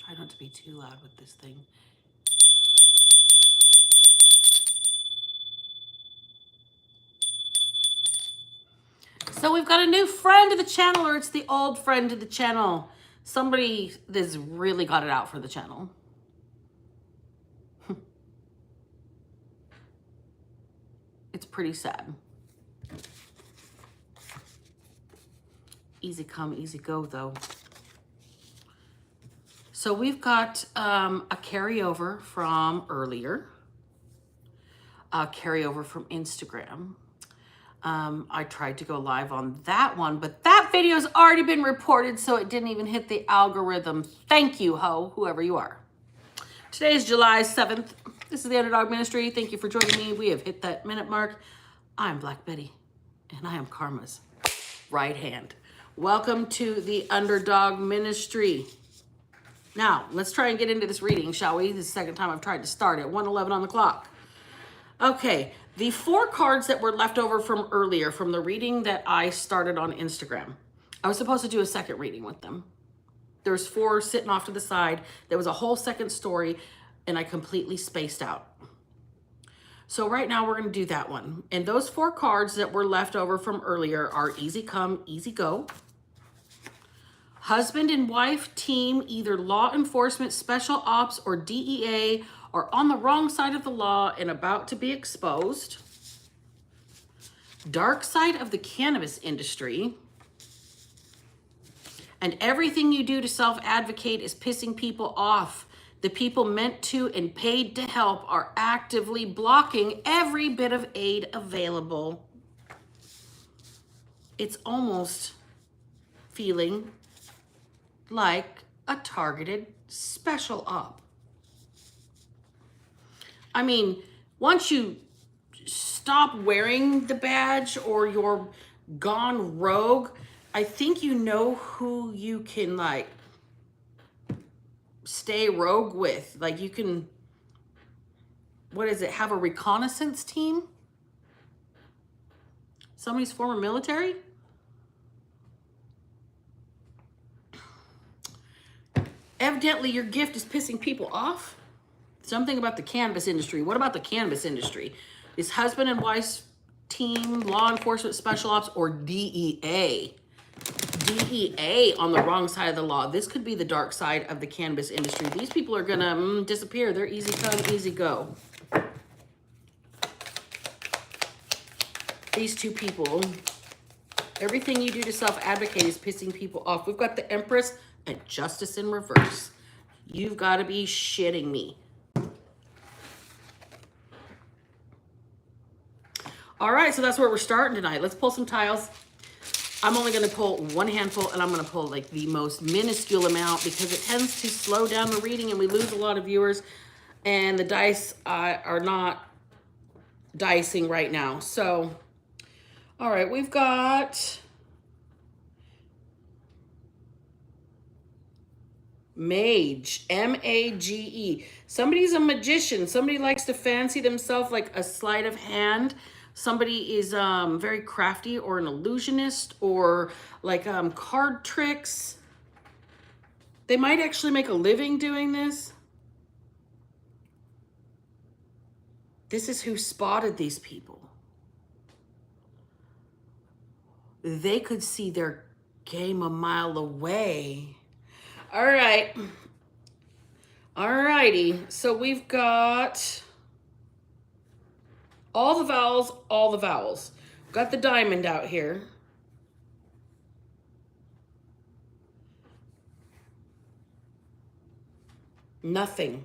Try not to be too loud with this thing. So we've got a new friend to the channel, or it's the old friend to the channel. Somebody that's really got it out for the channel. It's pretty sad. Easy come, easy go, though. So we've got a carryover from earlier, a carryover from Instagram. I tried to go live on that one, but that video's already been reported, so it didn't even hit the algorithm. Thank you, whoever you are. Today is July 7th. This is the Underdog Ministry. Thank you for joining me. We have hit that minute mark. I'm Black Betty, and I am Karma's right hand. Welcome to the Underdog Ministry. Now, let's try and get into this reading, shall we? This is the second time I've tried to start at 1:11 on the clock. Okay, the 4 cards that were left over from earlier, from the reading that I started on Instagram, I was supposed to do a second reading with them. There's 4 sitting off to the side. There was a whole second story, and I completely spaced out. So right now we're going to do that one. And those 4 cards that were left over from earlier are easy come, easy go. Husband and wife team, either law enforcement, special ops, or DEA, are on the wrong side of the law and about to be exposed. Dark side of the cannabis industry. And everything you do to self-advocate is pissing people off. The people meant to and paid to help are actively blocking every bit of aid available. It's almost feeling like a targeted special op. I mean, once you stop wearing the badge or you're gone rogue, I think you know who you can like stay rogue with. Like you can, what is it, have a reconnaissance team? Somebody's former military? Evidently your gift is pissing people off. Something about the cannabis industry. What about the cannabis industry? Is husband and wife's team, law enforcement, special ops, or DEA? DEA on the wrong side of the law. This could be the dark side of the cannabis industry. These people are gonna disappear. They're easy come, easy go. These 2 people, everything you do to self-advocate is pissing people off. We've got the Empress and Justice in reverse. You've got to be shitting me. All right, so that's where we're starting tonight. Let's pull some tiles. I'm only going to pull 1 handful, and I'm going to pull like the most minuscule amount because it tends to slow down the reading and we lose a lot of viewers, and the dice are not dicing right now. So, all right, we've got Mage, M-A-G-E. Somebody's a magician. Somebody likes to fancy themselves like a sleight of hand. Somebody is very crafty, or an illusionist, or like card tricks. They might actually make a living doing this. This is who spotted these people. They could see their game a mile away. All right. All righty. So we've got all the vowels, all the vowels. Got the diamond out here. Nothing.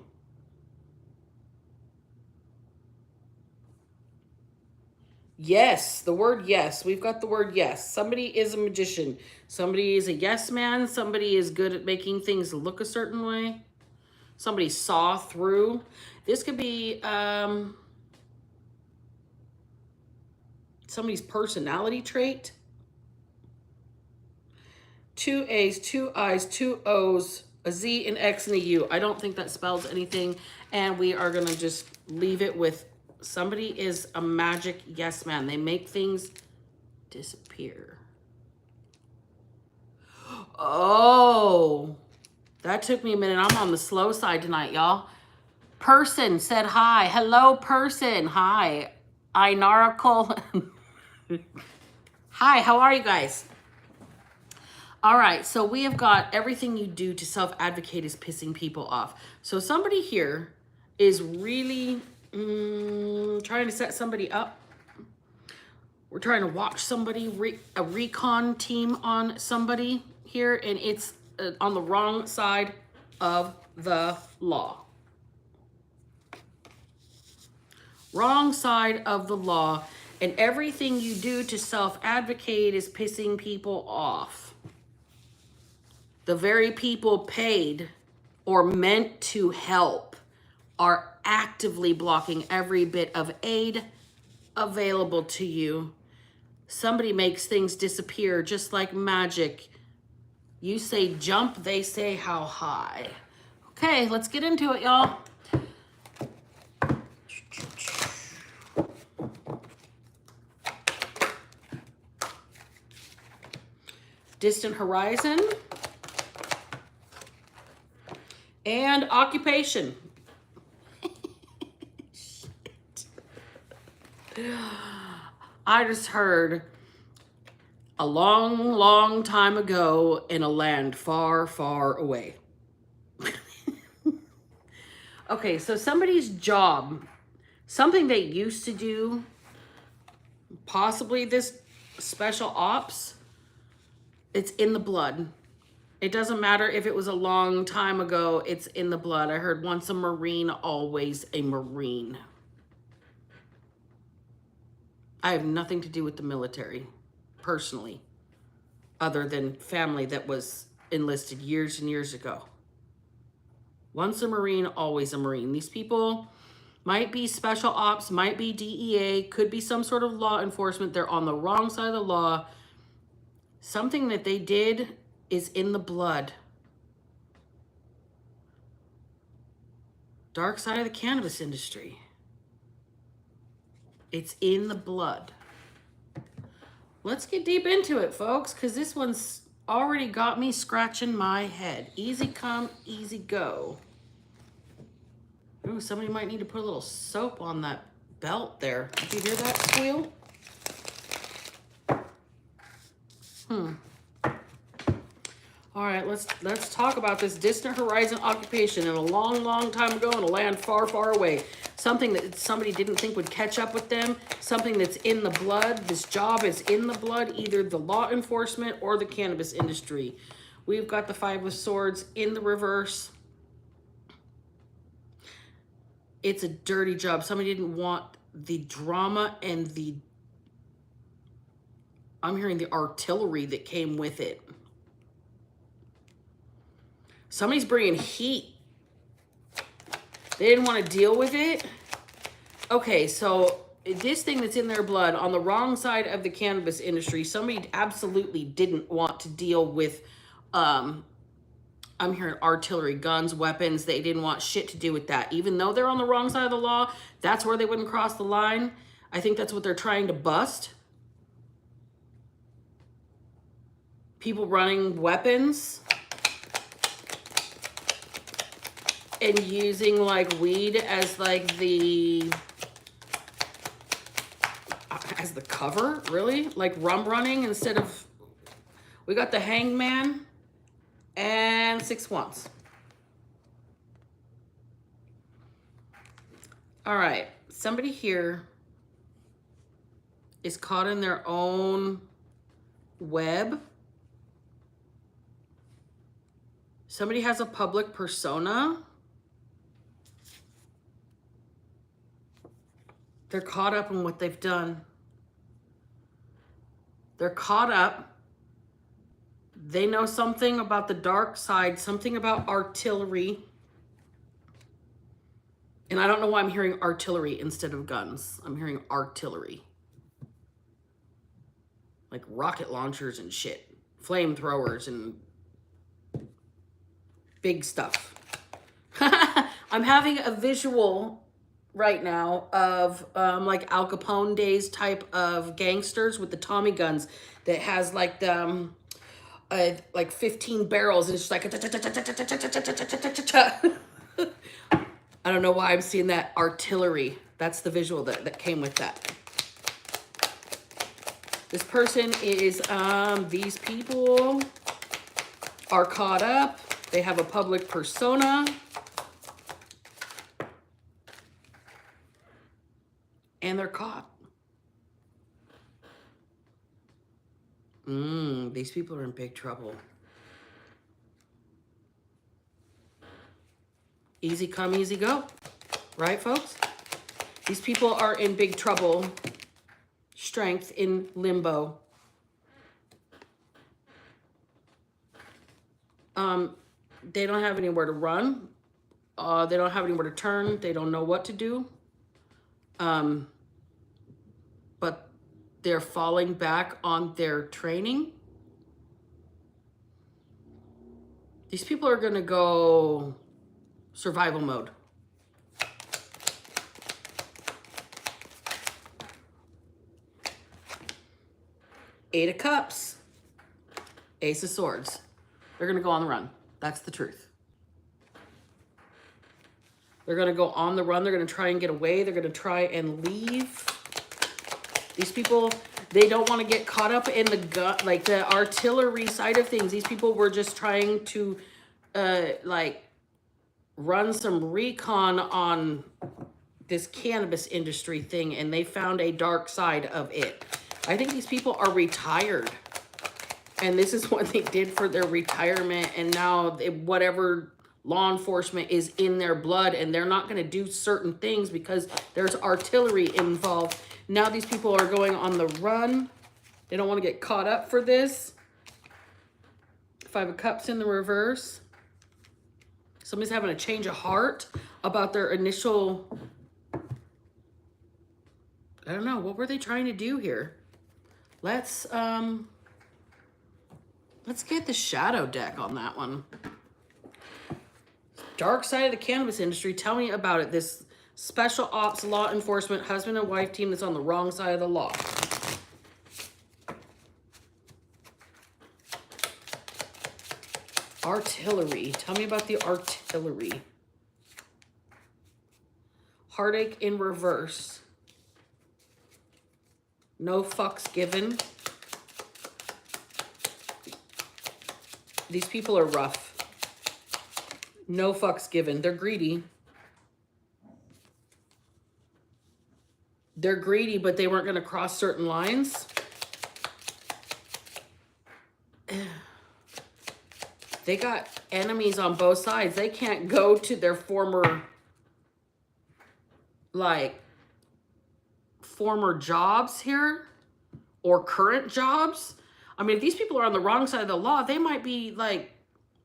Yes, the word yes. We've got the word yes. Somebody is a magician. Somebody is a yes man. Somebody is good at making things look a certain way. Somebody saw through. This could be somebody's personality trait. 2 A's, 2 I's, 2 O's, a Z, an X, and a U. I don't think that spells anything. And we are going to just leave it with somebody is a magic yes man. They make things disappear. Oh, That took me a minute. I'm on the slow side tonight, y'all. Person said hi. Hello, person. Hi. Inaracle. Hi, how are you guys? All right, so we have got everything you do to self-advocate is pissing people off. So somebody here is really trying to set somebody up. We're trying to watch somebody, a recon team on somebody here, and it's on the wrong side of the law. Wrong side of the law, and everything you do to self-advocate is pissing people off. The very people paid or meant to help are actively blocking every bit of aid available to you. Somebody makes things disappear just like magic. You say jump, they say how high. Okay, let's get into it, y'all. Distant horizon. And occupation. Shit. I just heard a long, long time ago in a land far, far away. Okay, so somebody's job, something they used to do, possibly this special ops, it's in the blood. It doesn't matter if it was a long time ago, it's in the blood. I heard once a Marine, always a Marine. I have nothing to do with the military, personally, other than family that was enlisted years and years ago. Once a Marine, always a Marine. These people might be special ops, might be DEA, could be some sort of law enforcement. They're on the wrong side of the law. Something that they did is in the blood. Dark side of the cannabis industry. It's in the blood. Let's get deep into it, folks, because this one's already got me scratching my head. Easy come, easy go. Ooh, somebody might need to put a little soap on that belt there. Did you hear that squeal? All right, let's talk about this distant horizon occupation in a long, long time ago in a land far, far away. Something that somebody didn't think would catch up with them. Something that's in the blood. This job is in the blood, either the law enforcement or the cannabis industry. We've got the Five of Swords in the reverse. It's a dirty job. Somebody didn't want the drama and the, I'm hearing the artillery that came with it. Somebody's bringing heat. They didn't want to deal with it. Okay, so this thing that's in their blood on the wrong side of the cannabis industry, somebody absolutely didn't want to deal with, I'm hearing artillery, guns, weapons. They didn't want shit to do with that. Even though they're on the wrong side of the law, that's where they wouldn't cross the line. I think that's what they're trying to bust. People running weapons and using like weed as like the cover, really? Like rum running instead of, we got the hangman and 6 wands. All right, somebody here is caught in their own web. Somebody has a public persona. They're caught up in what they've done. They're caught up. They know something about the dark side, something about artillery. And I don't know why I'm hearing artillery instead of guns. I'm hearing artillery. Like rocket launchers and shit. Flamethrowers and big stuff. I'm having a visual right now of like Al Capone days type of gangsters with the Tommy guns that has like the like 15 barrels, and it's just like I don't know why I'm seeing that artillery. That's the visual that came with that. This person is, these people are caught up. They have a public persona. And they're caught. These people are in big trouble. Easy come, easy go. Right, folks? These people are in big trouble. Strength in limbo. They don't have anywhere to run. They don't have anywhere to turn. They don't know what to do. But they're falling back on their training. These people are going to go survival mode. Eight of Cups, Ace of Swords. They're going to go on the run. That's the truth. They're going to go on the run. They're going to try and get away. They're going to try and leave. These people, they don't want to get caught up in the gun, like the artillery side of things. These people were just trying to like run some recon on this cannabis industry thing, and they found a dark side of it. I think these people are retired, and this is what they did for their retirement, and now whatever law enforcement is in their blood, and they're not going to do certain things because there's artillery involved. Now these people are going on the run. They don't want to get caught up for this. Five of Cups in the reverse. Somebody's having a change of heart about their initial, I don't know, what were they trying to do here? Let's get the shadow deck on that one. Dark side of the cannabis industry. Tell me about it. This special ops law enforcement husband and wife team that's on the wrong side of the law. Artillery. Tell me about the artillery. Heartache in reverse. No fucks given. These people are rough. No fucks given. They're greedy. They're greedy, but they weren't going to cross certain lines. They got enemies on both sides. They can't go to their former jobs here or current jobs. I mean, if these people are on the wrong side of the law, they might be like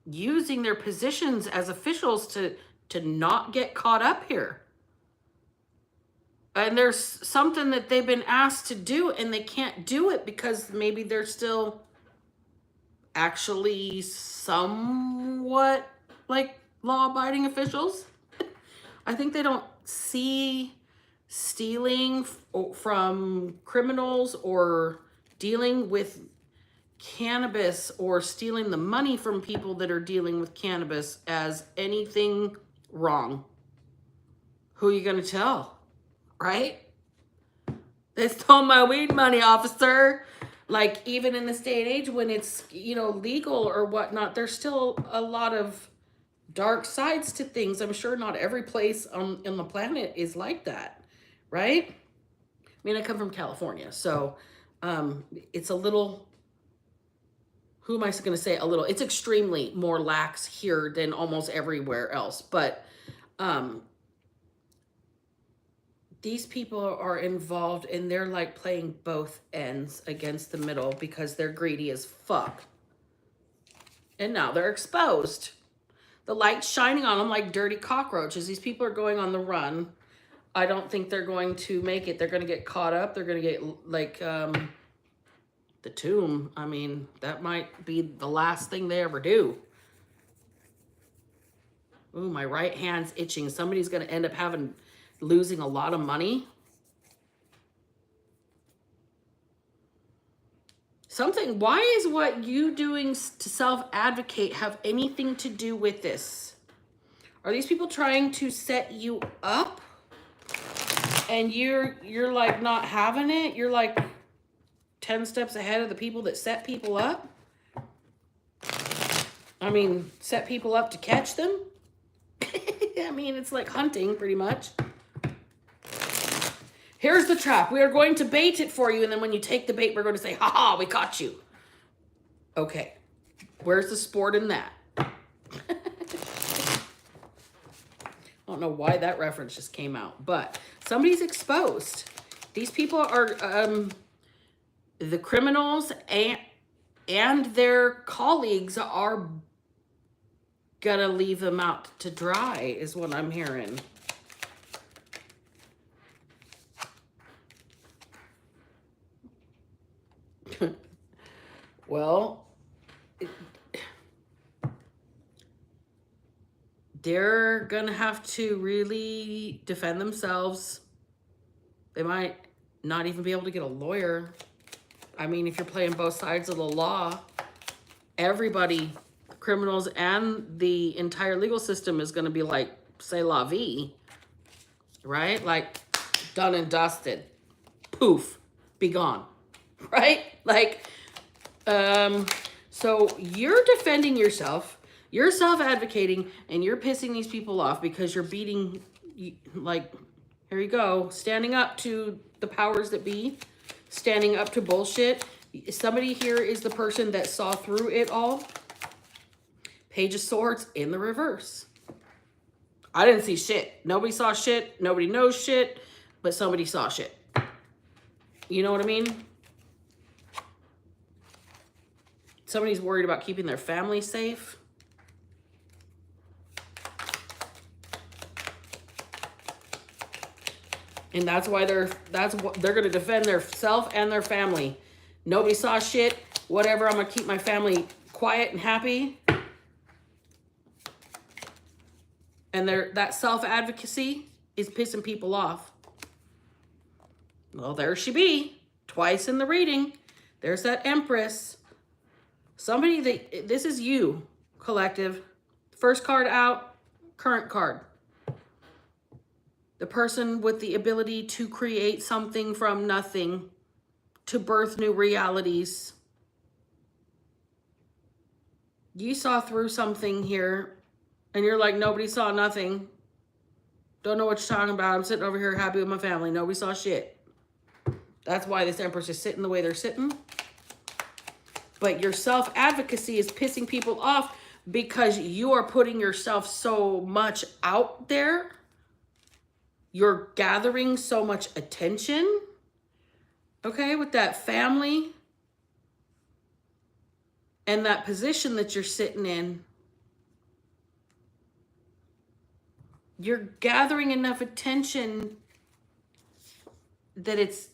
using their positions as officials to not get caught up here. And there's something that they've been asked to do and they can't do it because maybe they're still actually somewhat like law-abiding officials. I think they don't see stealing from criminals or dealing with cannabis or stealing the money from people that are dealing with cannabis as anything wrong. Who are you going to tell? Right? They stole my weed money, officer. Like, even in this day and age when it's, you know, legal or whatnot, there's still a lot of dark sides to things. I'm sure not every place on the planet is like that, right? I mean, I come from California, so it's a little, who am I going to say a little? It's extremely more lax here than almost everywhere else. But these people are involved and they're like playing both ends against the middle because they're greedy as fuck. And now they're exposed. The light's shining on them like dirty cockroaches. These people are going on the run. I don't think they're going to make it. They're going to get caught up. They're going to get like the tomb. I mean, that might be the last thing they ever do. Ooh, my right hand's itching. Somebody's going to end up losing a lot of money. Something, why is what you doing to self-advocate have anything to do with this? Are these people trying to set you up? And you're like not having it? You're like 10 steps ahead of the people that set people up? I mean, set people up to catch them? I mean, it's like hunting pretty much. Here's the trap. We are going to bait it for you, and then when you take the bait, we're going to say, ha ha, we caught you. Okay. Where's the sport in that? I don't know why that reference just came out, but somebody's exposed. These people are the criminals, and their colleagues are gonna leave them out to dry, is what I'm hearing. Well, they're gonna have to really defend themselves. They might not even be able to get a lawyer. I mean, if you're playing both sides of the law, everybody, criminals and the entire legal system, is gonna be like, c'est la vie, right? Like, done and dusted. Poof, be gone, right? Like, so you're defending yourself, you're self-advocating, and you're pissing these people off because you're beating, like, here you go, standing up to the powers that be, standing up to bullshit. Somebody here is the person that saw through it all. Page of Swords in the reverse. I didn't see shit. Nobody saw shit. Nobody knows shit, but somebody saw shit. You know what I mean? Somebody's worried about keeping their family safe. And that's why they're going to defend their self and their family. Nobody saw shit. Whatever, I'm going to keep my family quiet and happy. And that self-advocacy is pissing people off. Well, there she be. Twice in the reading. There's that Empress. Somebody that, this is you, collective. First card out, current card. The person with the ability to create something from nothing, to birth new realities. You saw through something here, and you're like, nobody saw nothing. Don't know what you're talking about. I'm sitting over here happy with my family. Nobody saw shit. That's why this Empress is sitting the way they're sitting. But your self-advocacy is pissing people off because you are putting yourself so much out there. You're gathering so much attention, okay, with that family and that position that you're sitting in. You're gathering enough attention that it's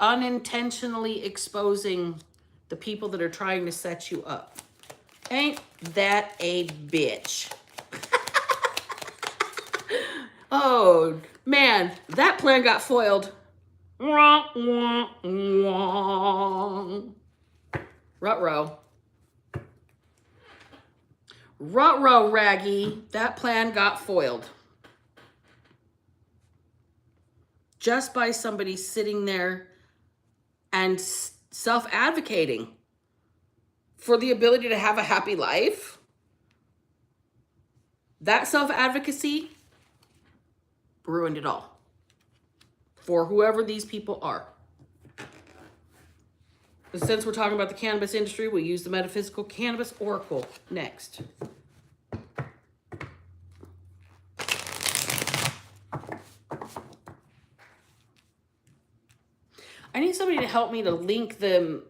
unintentionally exposing the people that are trying to set you up. Ain't that a bitch? Oh, man, that plan got foiled. Ruh-roh. Ruh-roh, Raggy. That plan got foiled. Just by somebody sitting there and self-advocating for the ability to have a happy life. That self-advocacy ruined it all for whoever these people are. But since we're talking about the cannabis industry, we'll use the Metaphysical Cannabis Oracle next. I need somebody to help me to link them,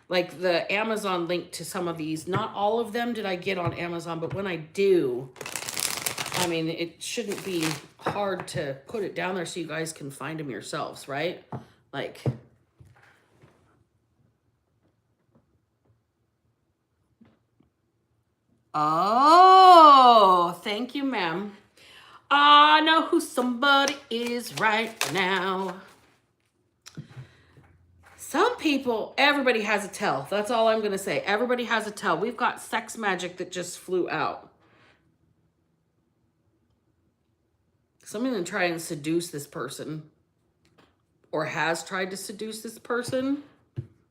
like the Amazon link to some of these. Not all of them did I get on Amazon, but when I do, I mean, it shouldn't be hard to put it down there so you guys can find them yourselves, right? Like, oh, thank you, ma'am. I know who somebody is right now. Some people, everybody has a tell. That's all I'm going to say. Everybody has a tell. We've got sex magic that just flew out. Somebody's going to try and seduce this person, or has tried to seduce this person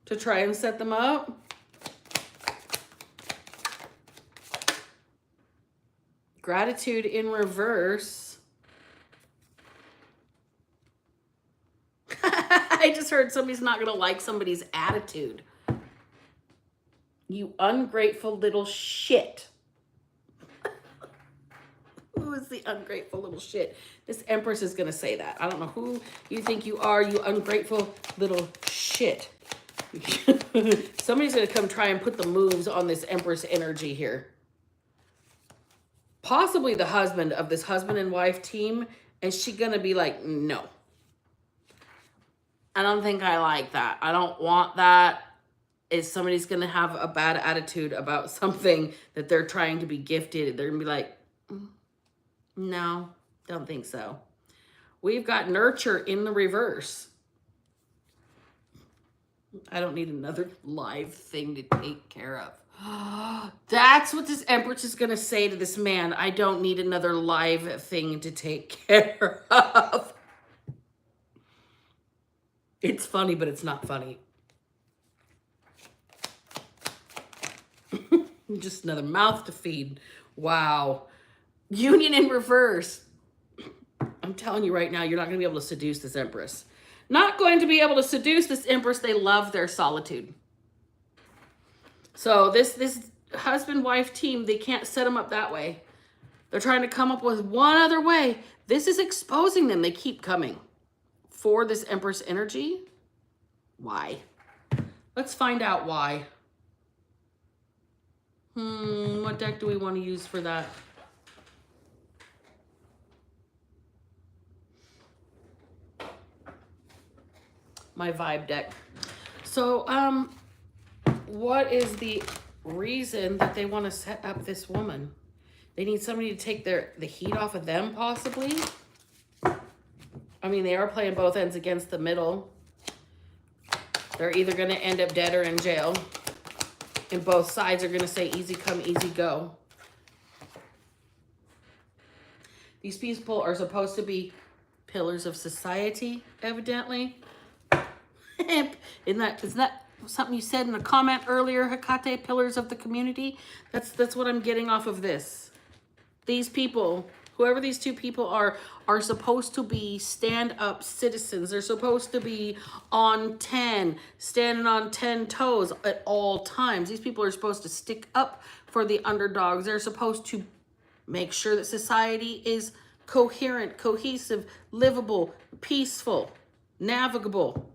to try and set them up. Gratitude in reverse. I just heard somebody's not going to like somebody's attitude. You ungrateful little shit. Who is the ungrateful little shit? This Empress is going to say that. I don't know who you think you are, you ungrateful little shit. Somebody's going to come try and put the moves on this Empress energy here. Possibly the husband of this husband and wife team. And she's going to be like, no. I don't think I like that. I don't want that. Is somebody's going to have a bad attitude about something that they're trying to be gifted. They're going to be like, no, don't think so. We've got nurture in the reverse. I don't need another live thing to take care of. That's what this Empress is going to say to this man. I don't need another live thing to take care of. It's funny, but it's not funny. Just another mouth to feed. Wow. Union in reverse. I'm telling you right now, you're not going to be able to seduce this Empress. Not going to be able to seduce this Empress. They love their solitude. So this husband-wife team, they can't set them up that way. They're trying to come up with one other way. This is exposing them. They keep coming for this Empress energy. Why? Let's find out why. What deck do we want to use for that? My vibe deck. So, what is the reason that they want to set up this woman? They need somebody to take the heat off of them, possibly. I mean, they are playing both ends against the middle. They're either going to end up dead or in jail. And both sides are going to say, easy come, easy go. These people are supposed to be pillars of society, evidently. Isn't that something you said in a comment earlier, Hecate? Pillars of the community? That's what I'm getting off of this. These people, whoever these two people are supposed to be stand-up citizens. They're supposed to be standing on 10 toes at all times. These people are supposed to stick up for the underdogs. They're supposed to make sure that society is coherent, cohesive, livable, peaceful, navigable.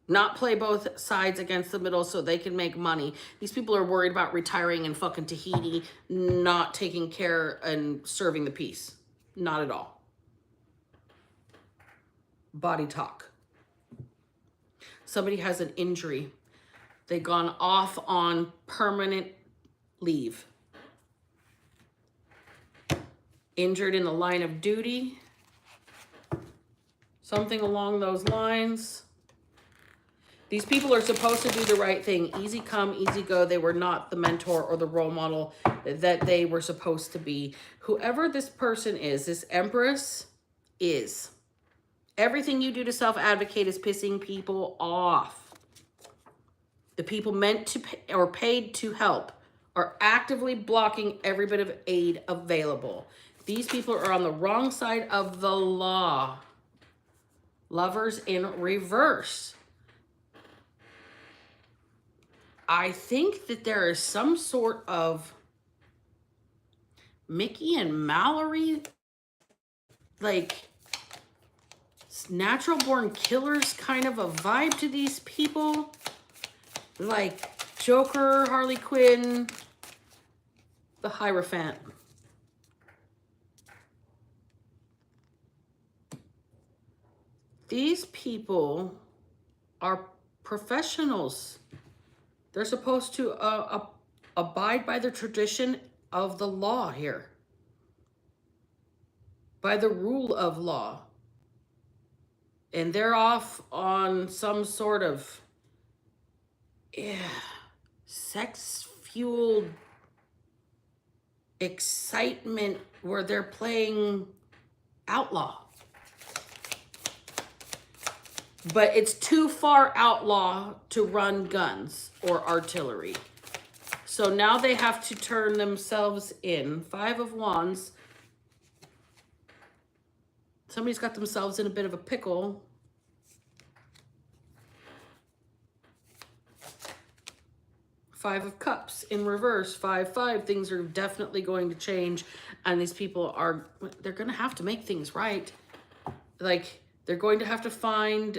Not play both sides against the middle so they can make money. These people are worried about retiring in fucking Tahiti, not taking care and serving the peace. Not at all. Body talk. Somebody has an injury. They've gone off on permanent leave. Injured in the line of duty. Something along those lines. These people are supposed to do the right thing. Easy come, easy go. They were not the mentor or the role model that they were supposed to be. Whoever this person is, this Empress is. Everything you do to self-advocate is pissing people off. The people meant to pay or paid to help are actively blocking every bit of aid available. These people are on the wrong side of the law. Lovers in reverse. I think that there is some sort of Mickey and Mallory, like natural born killers kind of a vibe to these people. Like Joker, Harley Quinn, the Hierophant. These people are professionals. They're supposed to abide by the tradition of the law here. By the rule of law. and they're off on some sort of sex-fueled excitement where they're playing outlaw. But it's too far outlaw to run guns or artillery. So now they have to turn themselves in. 5 of Wands. Somebody's got themselves in a bit of a pickle. Five of Cups in reverse. 5-5. Things are definitely going to change. And these people they're going to have to make things right. Like, they're going to have to find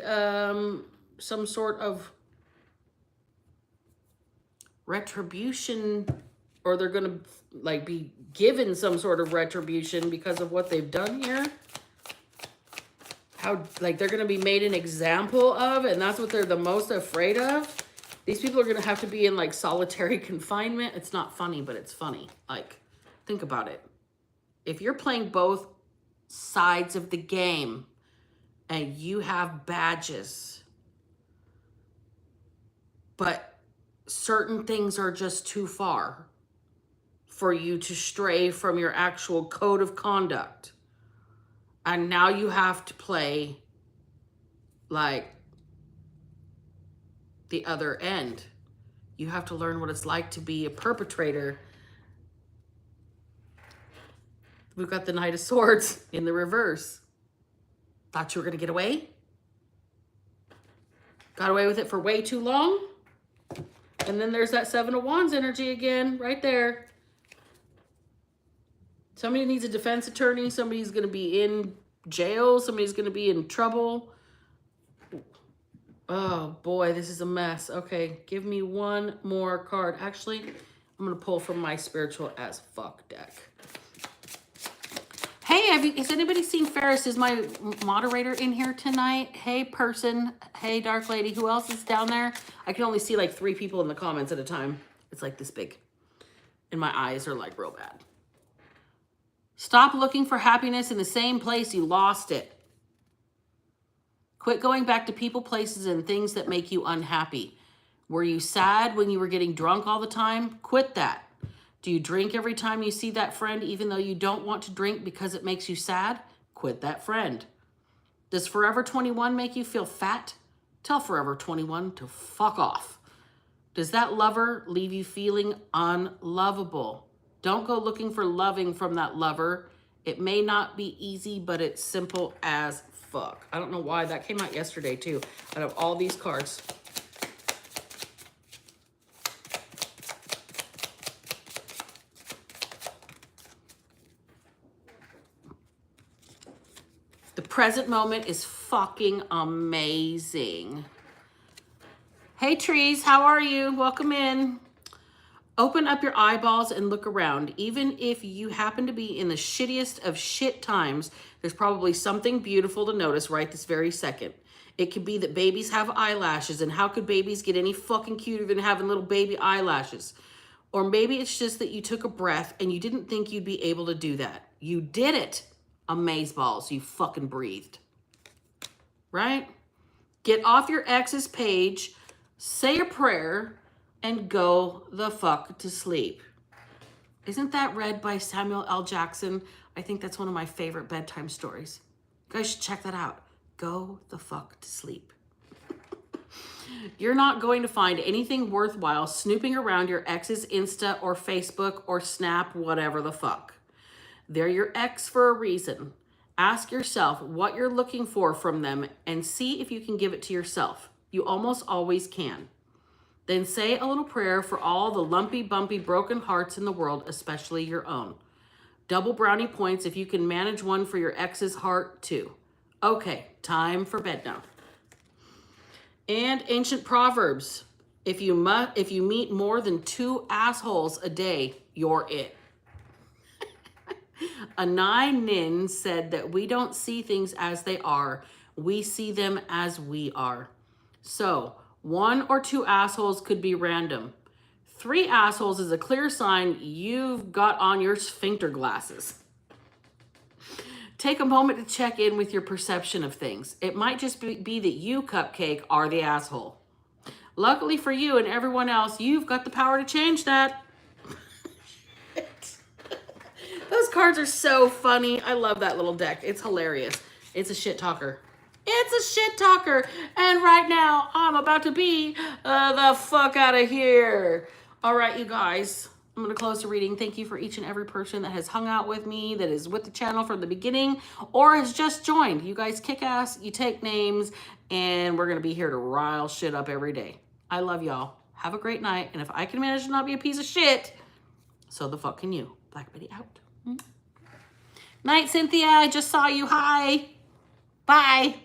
some sort of retribution, or they're going to like be given some sort of retribution because of what they've done here. How, like, they're going to be made an example of, and that's what they're the most afraid of. These people are going to have to be in like solitary confinement. It's not funny, but it's funny. Like, think about it. If you're playing both sides of the game and you have badges, but certain things are just too far for you to stray from your actual code of conduct, and now you have to play like the other end. You have to learn what it's like to be a perpetrator. We've got the Knight of Swords in the reverse. Thought you were going to get away? Got away with it for way too long? And then there's that 7 of Wands energy again, right there. Somebody needs a defense attorney. Somebody's going to be in jail. Somebody's going to be in trouble. Oh, boy, this is a mess. Okay, give me one more card. Actually, I'm going to pull from my Spiritual as Fuck deck. Hey, has anybody seen Ferris? Is my moderator in here tonight? Hey, person. Hey, Dark Lady. Who else is down there? I can only see like 3 people in the comments at a time. It's like this big. And my eyes are like real bad. Stop looking for happiness in the same place you lost it. Quit going back to people, places, and things that make you unhappy. Were you sad when you were getting drunk all the time? Quit that. Do you drink every time you see that friend, even though you don't want to drink because it makes you sad? Quit that friend. Does Forever 21 make you feel fat? Tell Forever 21 to fuck off. Does that lover leave you feeling unlovable? Don't go looking for loving from that lover. It may not be easy, but it's simple as fuck. I don't know why that came out yesterday too, out of all these cards. The present moment is fucking amazing. Hey trees, how are you? Welcome in. Open up your eyeballs and look around. Even if you happen to be in the shittiest of shit times, there's probably something beautiful to notice right this very second. It could be that babies have eyelashes, and how could babies get any fucking cuter than having little baby eyelashes? Or maybe it's just that you took a breath and you didn't think you'd be able to do that. You did it. Amazeballs, you fucking breathed. Right? Get off your ex's page, say a prayer, and go the fuck to sleep. Isn't that read by Samuel L. Jackson? I think that's one of my favorite bedtime stories. You guys should check that out. Go the fuck to sleep. You're not going to find anything worthwhile snooping around your ex's Insta or Facebook or Snap, whatever the fuck. They're your ex for a reason. Ask yourself what you're looking for from them and see if you can give it to yourself. You almost always can. Then say a little prayer for all the lumpy, bumpy, broken hearts in the world, especially your own. Double brownie points if you can manage one for your ex's heart too. Okay, time for bed now. And ancient proverbs. If you meet more than 2 assholes a day, you're it. Anai Nin said that we don't see things as they are. We see them as we are. So 1 or 2 assholes could be random. 3 assholes is a clear sign you've got on your sphincter glasses. Take a moment to check in with your perception of things. It might just be that you, Cupcake, are the asshole. Luckily for you and everyone else, you've got the power to change that. Those cards are so funny. I love that little deck. It's hilarious. It's a shit talker. It's a shit talker. And right now, I'm about to be the fuck out of here. All right, you guys. I'm going to close the reading. Thank you for each and every person that has hung out with me, that is with the channel from the beginning, or has just joined. You guys kick ass, you take names, and we're going to be here to rile shit up every day. I love y'all. Have a great night. And if I can manage to not be a piece of shit, so the fuck can you. Black Betty out. Night, Cynthia. I just saw you. Hi. Bye.